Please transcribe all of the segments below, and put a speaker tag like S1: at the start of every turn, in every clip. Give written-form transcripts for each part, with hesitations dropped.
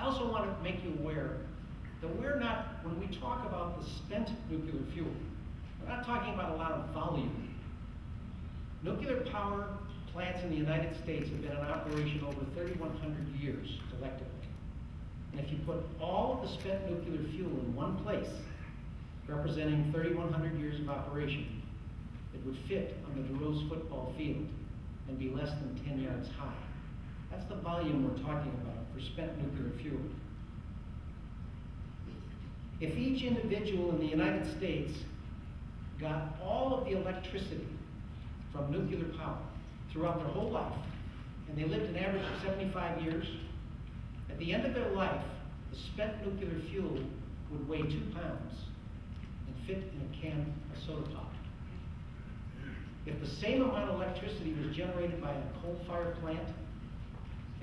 S1: I also want to make you aware that we're not, when we talk about the spent nuclear fuel, we're not talking about a lot of volume. Nuclear power plants in the United States have been in operation over 3,100 years collectively. And if you put all of the spent nuclear fuel in one place, representing 3,100 years of operation, it would fit on the DeRose football field and be less than 10 yards high. That's the volume we're talking about for spent nuclear fuel. If each individual in the United States got all of the electricity from nuclear power throughout their whole life, and they lived an average of 75 years, at the end of their life, the spent nuclear fuel would weigh 2 pounds and fit in a can of soda pop. If the same amount of electricity was generated by a coal-fired plant,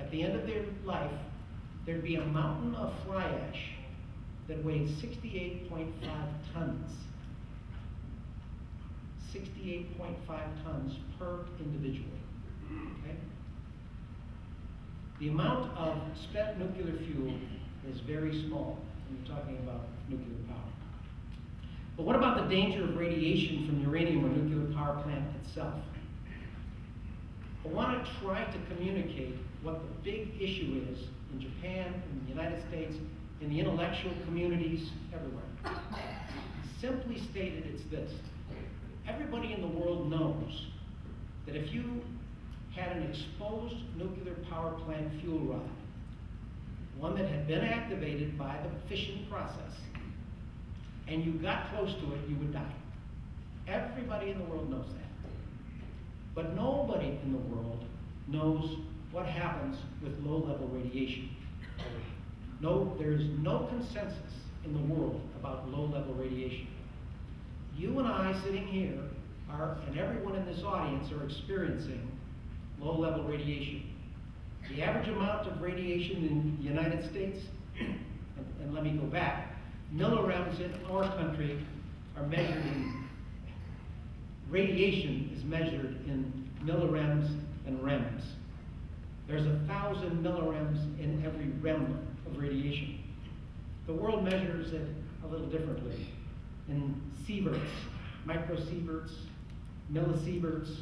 S1: at the end of their life, there'd be a mountain of fly ash that weighed 68.5 tons. 68.5 tons per individual. Okay? The amount of spent nuclear fuel is very small when you're talking about nuclear power. But what about the danger of radiation from uranium or nuclear power plant itself? I want to try to communicate what the big issue is in Japan, in the United States, in the intellectual communities, everywhere. Simply stated, it's this. Everybody in the world knows that if you had an exposed nuclear power plant fuel rod, one that had been activated by the fission process, and you got close to it, you would die. Everybody in the world knows that. But nobody in the world knows what happens with low-level radiation. No, there is no consensus in the world about low-level radiation. You and I sitting here and everyone in this audience are experiencing low-level radiation. The average amount of radiation in the United States, and let me go back, millirems in our country are measured in, radiation is measured in millirems and rems. There's 1,000 millirems in every rem of radiation. The world measures it a little differently in sieverts, microsieverts, millisieverts,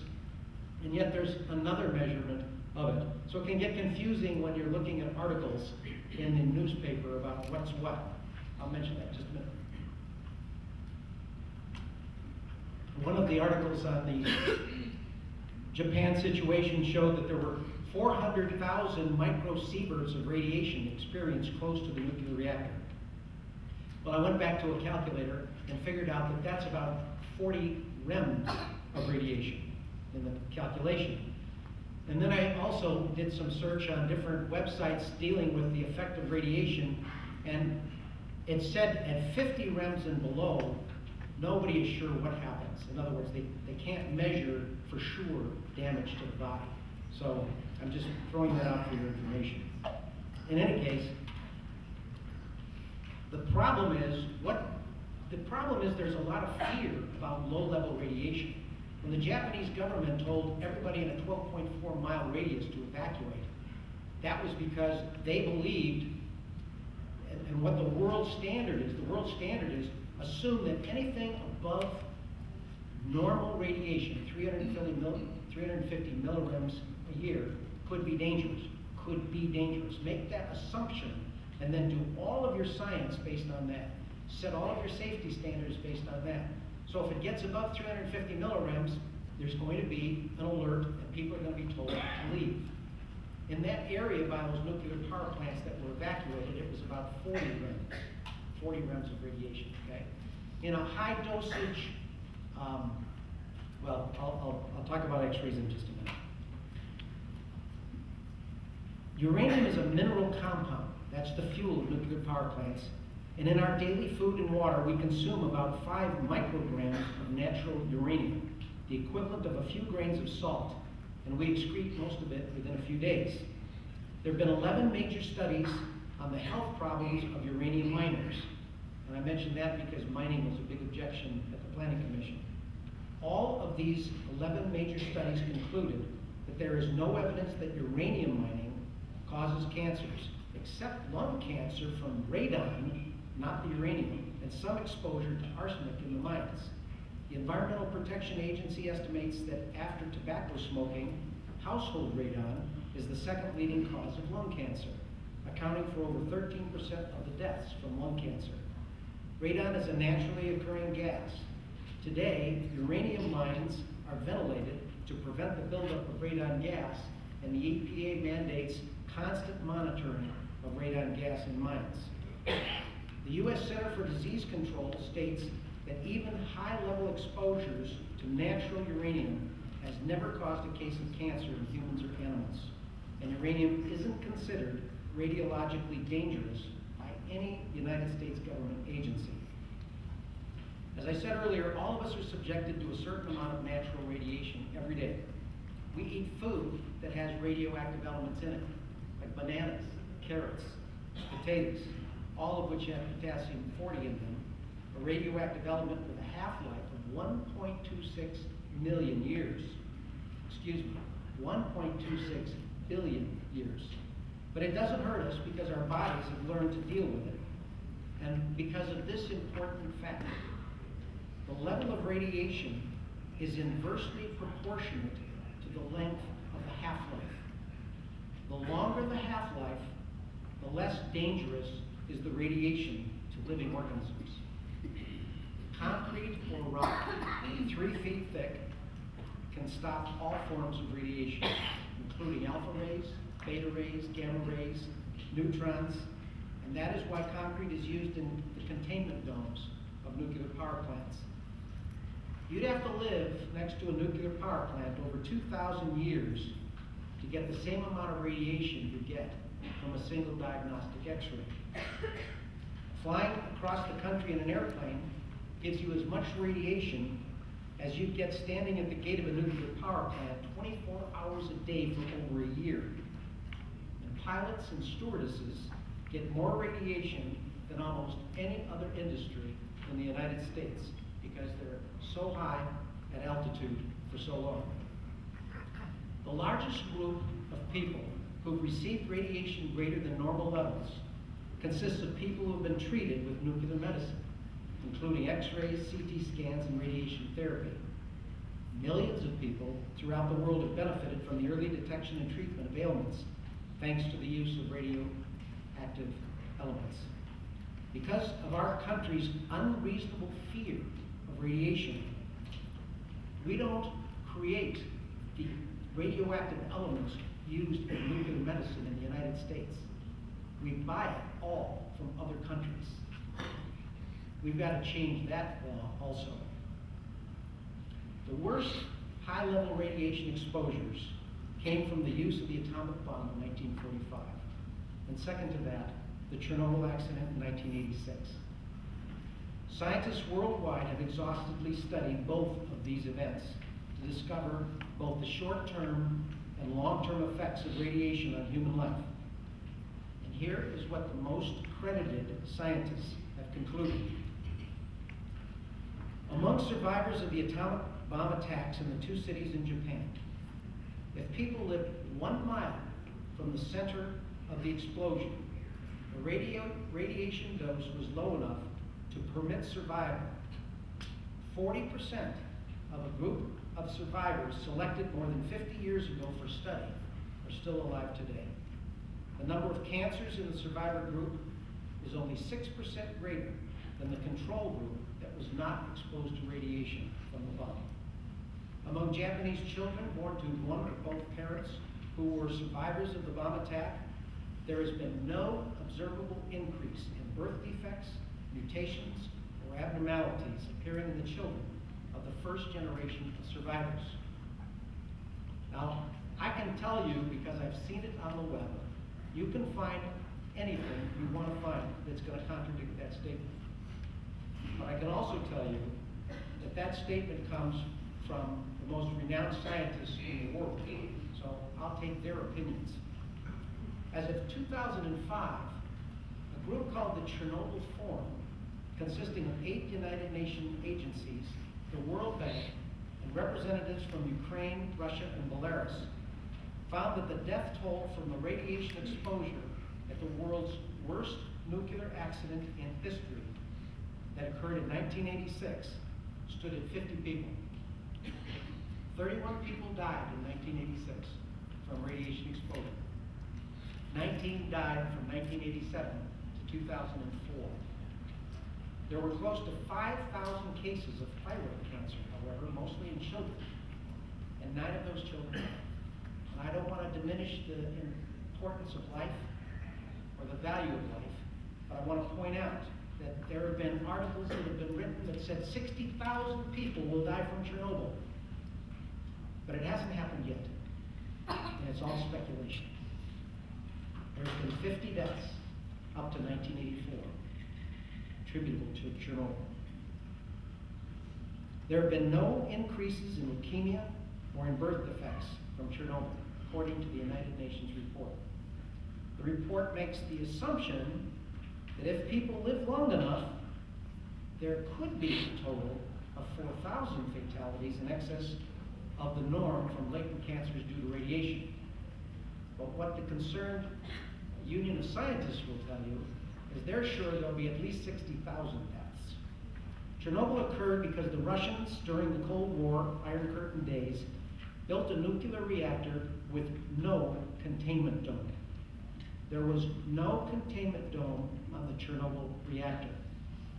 S1: and yet there's another measurement of it. So it can get confusing when you're looking at articles in the newspaper about what's what. I'll mention that in just a minute. One of the articles on the Japan situation showed that there were 400,000 microsieverts of radiation experienced close to the nuclear reactor. Well, I went back to a calculator and figured out that that's about 40 rems of radiation in the calculation. And then I also did some search on different websites dealing with the effect of radiation, and it said at 50 rems and below, nobody is sure what happens. In other words, they can't measure for sure damage to the body. So I'm just throwing that out for your information. In any case, the problem is there's a lot of fear about low-level radiation. When the Japanese government told everybody in a 12.4 mile radius to evacuate, that was because they believed, and what the world standard is assume that anything above normal radiation, 350 millirems a year, could be dangerous. Make that assumption, and then do all of your science based on that. Set all of your safety standards based on that. So if it gets above 350 millirems, there's going to be an alert, and people are going to be told to leave. In that area by those nuclear power plants that were evacuated, it was about 40 rems of radiation, okay? In a high dosage, well, I'll talk about X-rays in just a minute. Uranium is a mineral compound. That's the fuel of nuclear power plants. And in our daily food and water, we consume about 5 micrograms of natural uranium, the equivalent of a few grains of salt, and we excrete most of it within a few days. There have been 11 major studies on the health problems of uranium miners. And I mentioned that because mining was a big objection at the Planning Commission. All of these 11 major studies concluded that there is no evidence that uranium mining causes cancers. except lung cancer from radon, not the uranium, and some exposure to arsenic in the mines. The Environmental Protection Agency estimates that after tobacco smoking, household radon is the second leading cause of lung cancer, accounting for over 13% of the deaths from lung cancer. Radon is a naturally occurring gas. Today, uranium mines are ventilated to prevent the buildup of radon gas, and the EPA mandates constant monitoring of radon gas in mines. The U.S. Center for Disease Control states that even high-level exposures to natural uranium has never caused a case of cancer in humans or animals, and uranium isn't considered radiologically dangerous by any United States government agency. As I said earlier, all of us are subjected to a certain amount of natural radiation every day. We eat food that has radioactive elements in it, like bananas, carrots, potatoes, all of which have potassium-40 in them, a radioactive element with a half-life of 1.26 million years. Excuse me, 1.26 billion years. But it doesn't hurt us because our bodies have learned to deal with it. And because of this important fact, the level of radiation is inversely proportionate to the length of the half-life. The longer the half-life, the less dangerous is the radiation to living organisms. Concrete or rock, 3 feet thick, can stop all forms of radiation, including alpha rays, beta rays, gamma rays, neutrons, and that is why concrete is used in the containment domes of nuclear power plants. You'd have to live next to a nuclear power plant over 2,000 years to get the same amount of radiation you get from a single diagnostic X-ray. Flying across the country in an airplane gives you as much radiation as you'd get standing at the gate of a nuclear power plant 24 hours a day for over a year. And pilots and stewardesses get more radiation than almost any other industry in the United States because they're so high at altitude for so long. The largest group of people who've received radiation greater than normal levels consists of people who have been treated with nuclear medicine, including X-rays, CT scans, and radiation therapy. Millions of people throughout the world have benefited from the early detection and treatment of ailments thanks to the use of radioactive elements. Because of our country's unreasonable fear of radiation, we don't create the radioactive elements used in nuclear medicine in the United States. We buy it all from other countries. We've got to change that law also. The worst high-level radiation exposures came from the use of the atomic bomb in 1945. And second to that, the Chernobyl accident in 1986. Scientists worldwide have exhaustively studied both of these events to discover both the short-term and long-term effects of radiation on human life. And here is what the most credited scientists have concluded. Among survivors of the atomic bomb attacks in the 2 cities in Japan, if people lived 1 mile from the center of the explosion, the radiation dose was low enough to permit survival. 40% of a group of survivors selected more than 50 years ago for study are still alive today. The number of cancers in the survivor group is only 6% greater than the control group that was not exposed to radiation from the bomb. Among Japanese children born to one or both parents who were survivors of the bomb attack, there has been no observable increase in birth defects, mutations, or abnormalities appearing in the children of the first generation of survivors. Now, I can tell you, because I've seen it on the web, you can find anything you want to find that's going to contradict that statement. But I can also tell you that that statement comes from the most renowned scientists in the world, so I'll take their opinions. As of 2005, a group called the Chernobyl Forum, consisting of 8 United Nations agencies, the World Bank, and representatives from Ukraine, Russia, and Belarus, found that the death toll from the radiation exposure at the world's worst nuclear accident in history that occurred in 1986 stood at 50 people. 31 people died in 1986 from radiation exposure. 19 died from 1987 to 2004. There were close to 5,000 cases of thyroid cancer, however, mostly in children, and 9 of those children died. And I don't want to diminish the importance of life or the value of life, but I want to point out that there have been articles that have been written that said 60,000 people will die from Chernobyl. But it hasn't happened yet, and it's all speculation. There's been 50 deaths up to 1984 attributable to Chernobyl. There have been no increases in leukemia or in birth defects from Chernobyl, according to the United Nations report. The report makes the assumption that if people live long enough, there could be a total of 4,000 fatalities in excess of the norm from latent cancers due to radiation. But what the concerned Union of Scientists will tell you is they're sure there'll be at least 60,000 deaths. Chernobyl occurred because the Russians, during the Cold War, Iron Curtain days, built a nuclear reactor with no containment dome. There was no containment dome on the Chernobyl reactor.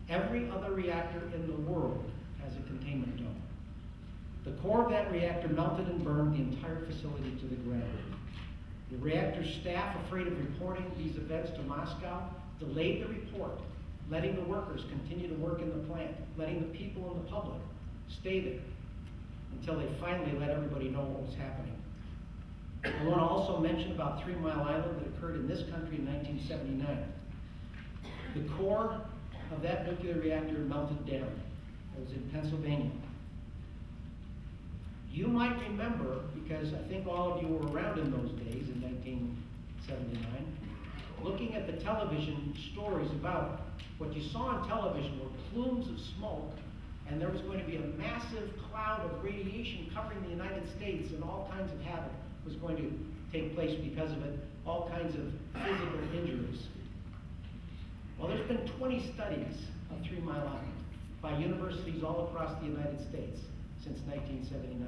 S1: Every other reactor in the world has a containment dome. The core of that reactor melted and burned the entire facility to the ground. The reactor staff, afraid of reporting these events to Moscow, delayed the report, letting the workers continue to work in the plant, letting the people and the public stay there until they finally let everybody know what was happening. I want to also mention about 3 Mile Island that occurred in this country in 1979. The core of that nuclear reactor melted down. It was in Pennsylvania. You might remember, because I think all of you were around in those days in 1979, looking at the television stories about it. What you saw on television were plumes of smoke, and there was going to be a massive cloud of radiation covering the United States, and all kinds of havoc was going to take place because of it, all kinds of physical injuries. Well, there's been 20 studies of 3 Mile Island by universities all across the United States since 1979.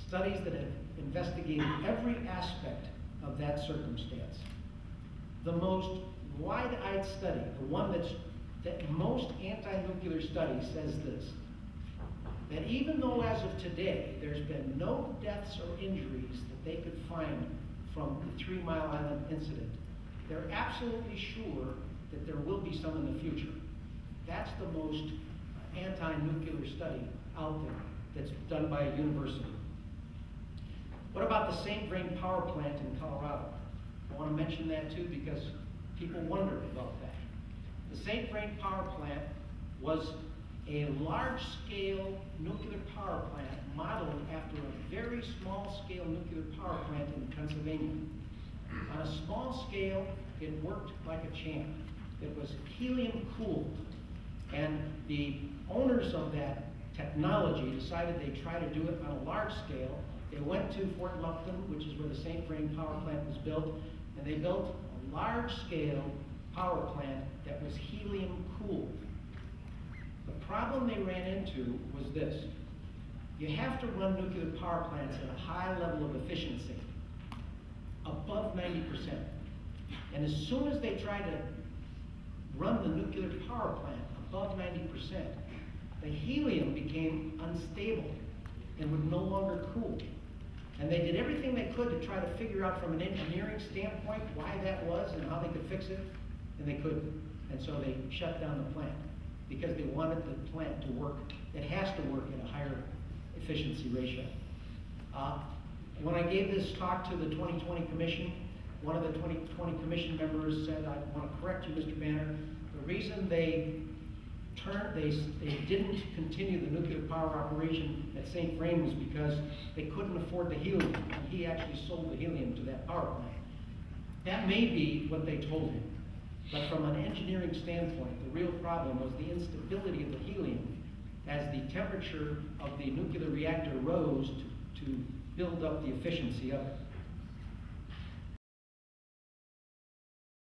S1: Studies that have investigated every aspect of that circumstance. The most wide-eyed study, the one that most anti-nuclear studies says this, that even though as of today there's been no deaths or injuries that they could find from the 3 Mile Island incident, they're absolutely sure that there will be some in the future. That's the most anti-nuclear study out there that's done by a university. What about the St. Vrain power plant in Colorado? I want to mention that too because people wonder about that. The St. Vrain power plant was a large-scale nuclear power plant modeled after a very small-scale nuclear power plant in Pennsylvania. On a small scale, it worked like a champ. It was helium-cooled, and the owners of that technology decided they'd try to do it on a large scale. They went to Fort Lupton, which is where the St. Vrain power plant was built, and they built a large-scale power plant that was helium-cooled. The problem they ran into was this. You have to run nuclear power plants at a high level of efficiency, above 90%. And as soon as they tried to run the nuclear power plant above 90%, the helium became unstable and would no longer cool. And they did everything they could to try to figure out from an engineering standpoint why that was and how they could fix it, and they couldn't. And so they shut down the plant because they wanted the plant to work. It has to work at a higher efficiency ratio. When I gave this talk to the 2020 Commission, one of the 2020 Commission members said, I want to correct you, Mr. Banner. The reason they didn't continue the nuclear power operation at St. Vrain was because they couldn't afford the helium, and he actually sold the helium to that power plant. That may be what they told him, but from an engineering standpoint, the real problem was the instability of the helium as the temperature of the nuclear reactor rose to build up the efficiency of it.